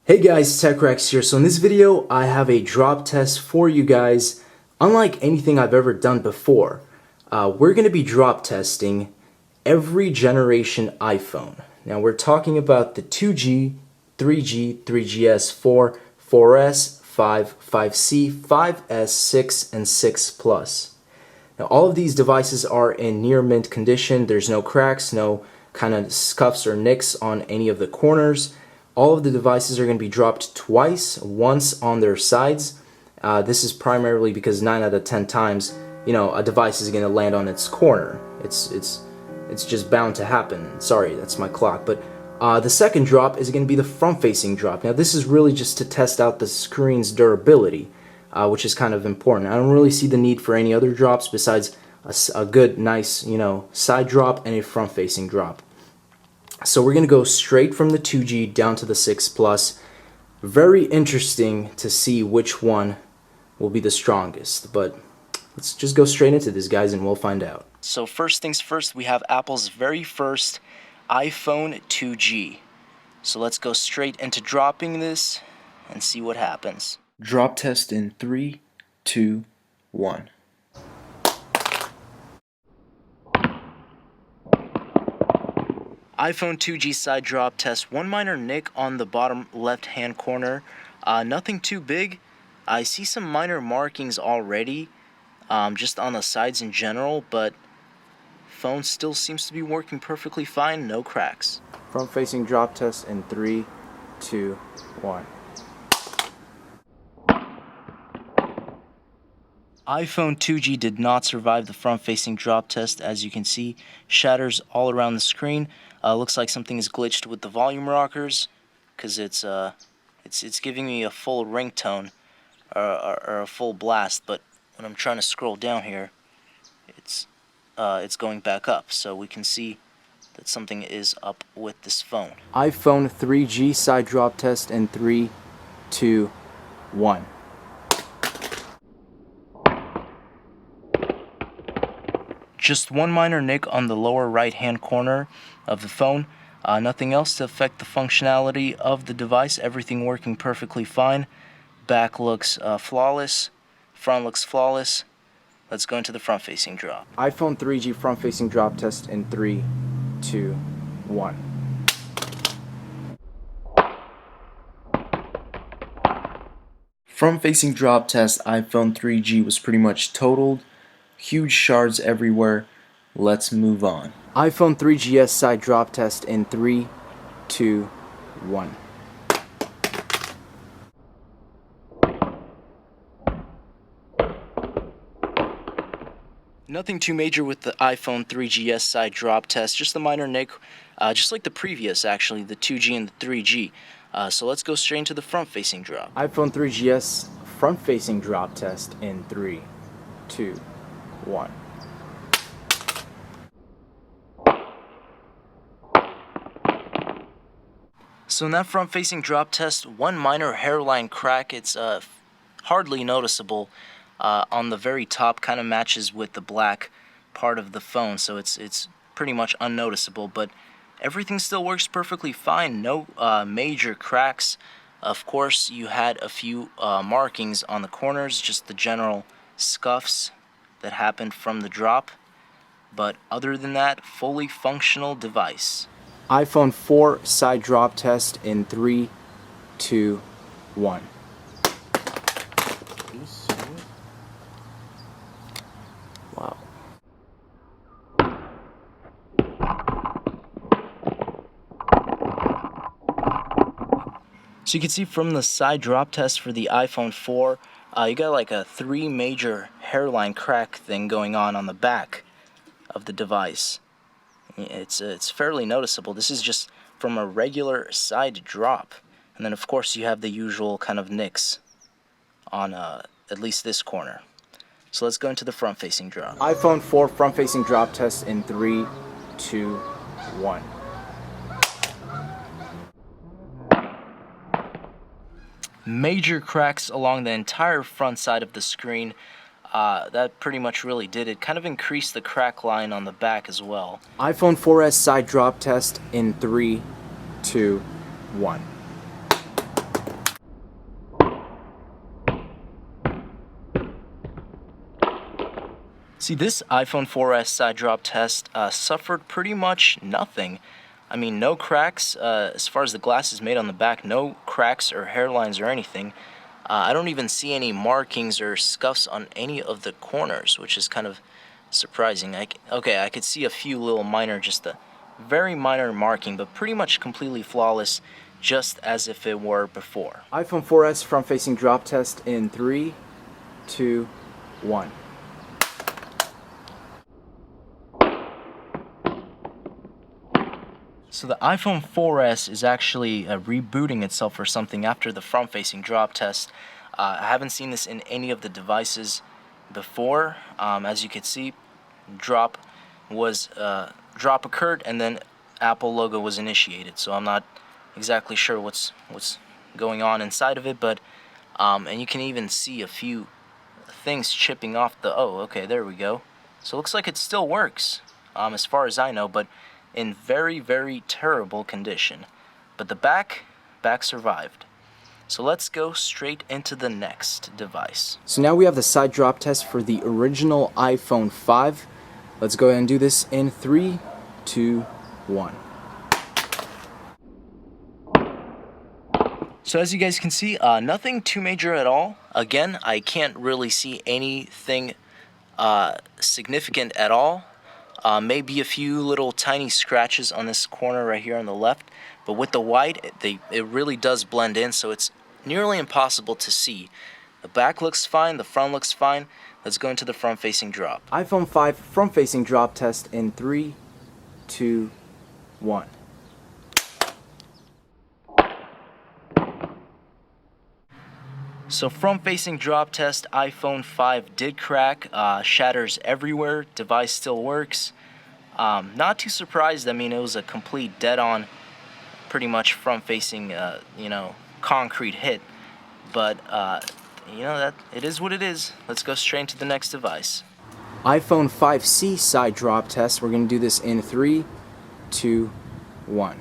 Hey guys, TechRex here. So in this video, I have a drop test for you guys. Unlike anything I've ever done before, we're going to be drop testing every generation iPhone. Now we're talking about the 2G, 3G, 3GS, 4, 4S, 5, 5C, 5S, 6, and 6 Plus. Now all of these devices are in near mint condition. There's no cracks, no kind of scuffs or nicks on any of the corners. All of the devices are going to be dropped twice, once on their sides. This is primarily because 9 out of 10 times, a device is going to land on its corner. It's just bound to happen. Sorry, that's my clock. But the second drop is going to be the front-facing drop. Now this is really just to test out the screen's durability, which is kind of important. I don't really see the need for any other drops besides a good, nice, side drop and a front-facing drop. So we're going to go straight from the 2G down to the 6 Plus. Very interesting to see which one will be the strongest. But let's just go straight into this, guys, and we'll find out. So first things first, we have Apple's very first iPhone 2G. So let's go straight into dropping this and see what happens. Drop test in 3, 2, 1. iPhone 2G side drop test. One minor nick on the bottom left hand corner. Nothing too big. I see some minor markings already, just on the sides in general, but phone still seems to be working perfectly fine. No cracks. Front facing drop test in 3, 2, 1. iPhone 2G did not survive the front-facing drop test. As you can see, shatters all around the screen. Looks like something is glitched with the volume rockers, because it's giving me a full ringtone or a full blast. But when I'm trying to scroll down here, it's going back up. So we can see that something is up with this phone. iPhone 3G side drop test in 3, 2, 1. Just one minor nick on the lower right hand corner of the phone. Nothing else to affect the functionality of the device. Everything working perfectly fine. Back looks flawless. Front looks flawless. Let's go into the front facing drop. iPhone 3G front facing drop test in 3, 2, 1. Front facing drop test iPhone 3G was pretty much totaled. Huge shards everywhere. Let's move on. iPhone 3GS side drop test in 3, 2, 1. Nothing too major with the iPhone 3GS side drop test, just the minor nick, just like the previous actually, the 2G and the 3G. So let's go straight into the front facing drop. iPhone 3GS front facing drop test in 3, 2, 1. So in that front-facing drop test, one minor hairline crack. It's hardly noticeable on the very top. Kind of matches with the black part of the phone, so it's pretty much unnoticeable. But everything still works perfectly fine. No major cracks. Of course, you had a few markings on the corners, just the general scuffs that happened from the drop, but other than that, fully functional device. iPhone 4 side drop test in 3, 2, 1. Wow. So you can see from the side drop test for the iPhone 4, you got like a 3 major hairline crack thing going on the back of the device. It's fairly noticeable. This is just from a regular side drop. And then of course you have the usual kind of nicks on at least this corner. So let's go into the front facing drop. iPhone 4 front facing drop test in 3, 2, 1. Major cracks along the entire front side of the screen. That pretty much really did it. Kind of increased the crack line on the back as well. iPhone 4S side drop test in 3, 2, 1. See, this iPhone 4S side drop test suffered pretty much nothing. I mean, no cracks, as far as the glass is made on the back, no cracks or hairlines or anything. I don't even see any markings or scuffs on any of the corners, which is kind of surprising. Okay, I could see a few little minor, just a very minor marking, but pretty much completely flawless, just as if it were before. iPhone 4S front-facing drop test in 3, 2, 1. So the iPhone 4S is actually rebooting itself or something after the front-facing drop test. I haven't seen this in any of the devices before. As you can see, drop occurred and then Apple logo was initiated. So I'm not exactly sure what's going on inside of it, but and you can even see a few things chipping off the. Oh, okay, there we go. So it looks like it still works, as far as I know, but in very, very terrible condition. But the back survived. So let's go straight into the next device. So now we have the side drop test for the original iPhone 5. Let's go ahead and do this in 3, 2, 1. So as you guys can see, nothing too major at all. Again, I can't really see anything significant at all. Maybe a few little tiny scratches on this corner right here on the left, but with the white, it really does blend in, so it's nearly impossible to see. The back looks fine, the front looks fine. Let's go into the front-facing drop. iPhone 5 front-facing drop test in 3, 2, 1. So front-facing drop test, iPhone 5 did crack, shatters everywhere, device still works. Not too surprised. I mean, it was a complete dead-on, pretty much front-facing, concrete hit. But, that it is what it is. Let's go straight into the next device. iPhone 5C side drop test. We're going to do this in 3, 2, 1.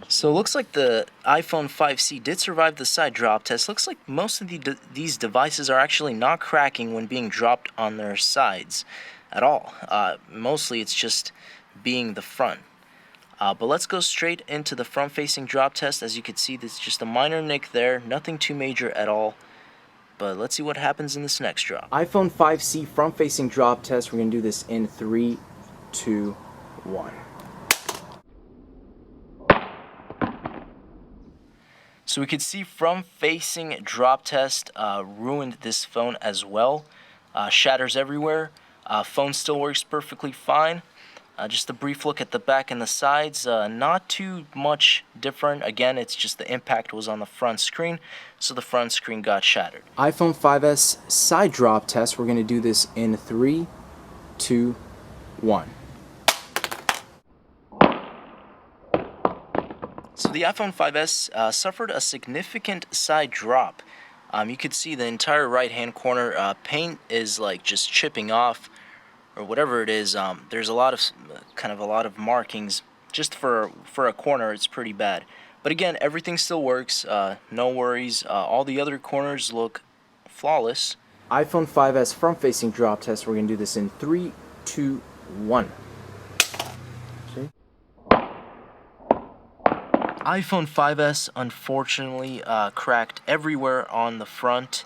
So it looks like the iPhone 5C did survive the side drop test. Looks like most of these devices are actually not cracking when being dropped on their sides at all. Mostly it's just being the front. But let's go straight into the front-facing drop test. As you can see, there's just a minor nick there. Nothing too major at all. But let's see what happens in this next drop. iPhone 5C front-facing drop test. We're going to do this in 3, 2, 1. So we could see front-facing drop test ruined this phone as well. Shatters everywhere. Phone still works perfectly fine. Just a brief look at the back and the sides. Not too much different. Again, it's just the impact was on the front screen, so the front screen got shattered. iPhone 5S side drop test. We're going to do this in 3, 2, 1. So the iPhone 5S suffered a significant side drop. You could see the entire right-hand corner paint is like just chipping off, or whatever it is. There's a lot of markings. Just for a corner, it's pretty bad. But again, everything still works. No worries. All the other corners look flawless. iPhone 5S front-facing drop test. We're gonna do this in 3, 2, 1. iPhone 5S unfortunately cracked everywhere on the front.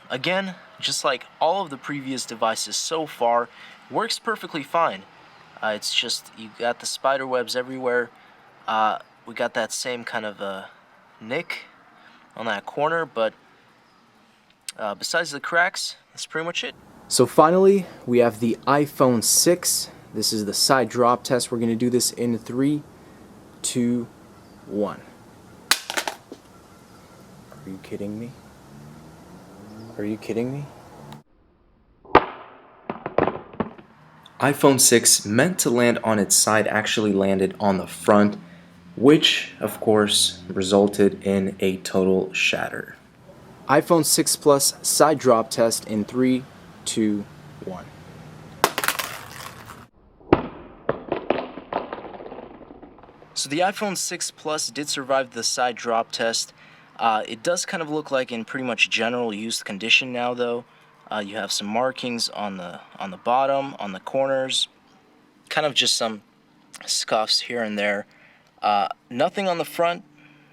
Again, just like all of the previous devices so far, works perfectly fine. It's just you got the spider webs everywhere. We got that same kind of nick on that corner, but besides the cracks, that's pretty much it. So finally, we have the iPhone 6. This is the side drop test. We're going to do this in 3, 2, 1. Are you kidding me? Are you kidding me? iPhone 6 meant to land on its side actually landed on the front, which of course resulted in a total shatter. iPhone 6 Plus side drop test in 3, 2, 1. So the iPhone 6 Plus did survive the side drop test. It does kind of look like in pretty much general used condition now, though. You have some markings on the bottom, on the corners, kind of just some scuffs here and there. Nothing on the front.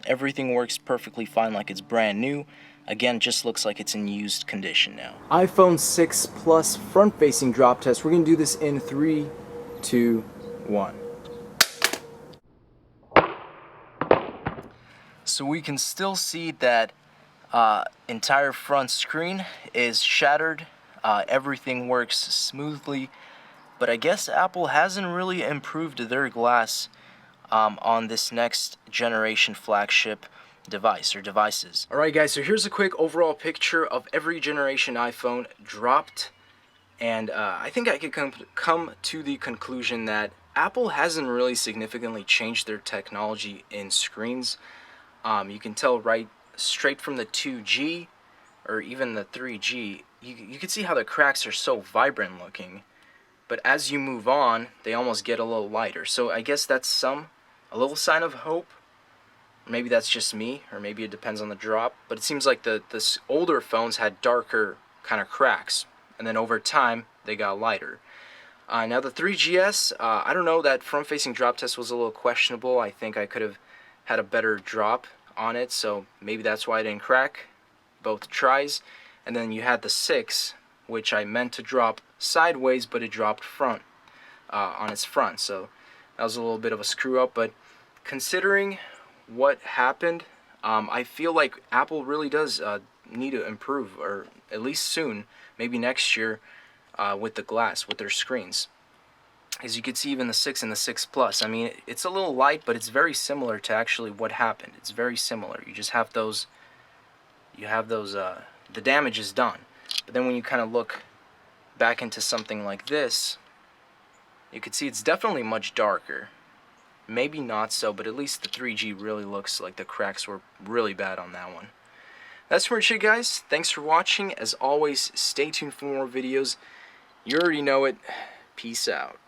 Everything works perfectly fine like it's brand new. Again, just looks like it's in used condition now. iPhone 6 Plus front-facing drop test. We're going to do this in 3, 2, 1. So we can still see that entire front screen is shattered. Everything works smoothly, but I guess Apple hasn't really improved their glass on this next generation flagship device or devices. Alright guys, so here's a quick overall picture of every generation iPhone dropped, and I think I could come to the conclusion that Apple hasn't really significantly changed their technology in screens. You can tell right straight from the 2G or even the 3G, you can see how the cracks are so vibrant looking, but as you move on, they almost get a little lighter. So I guess that's a little sign of hope. Maybe that's just me, or maybe it depends on the drop, but it seems like the older phones had darker kind of cracks, and then over time they got lighter. Now the 3GS, I don't know, that front-facing drop test was a little questionable. I think I could have had a better drop on it, so maybe that's why it didn't crack both tries. And then you had the 6, which I meant to drop sideways, but it dropped front on its front, so that was a little bit of a screw up. But considering what happened, I feel like Apple really does need to improve, or at least soon, maybe next year, with the glass, with their screens. As you can see, even the 6 and the 6 Plus, I mean, it's a little light, but it's very similar to actually what happened. It's very similar. You just have those, the damage is done. But then when you kind of look back into something like this, you can see it's definitely much darker. Maybe not so, but at least the 3G really looks like the cracks were really bad on that one. That's pretty much it, guys. Thanks for watching. As always, stay tuned for more videos. You already know it. Peace out.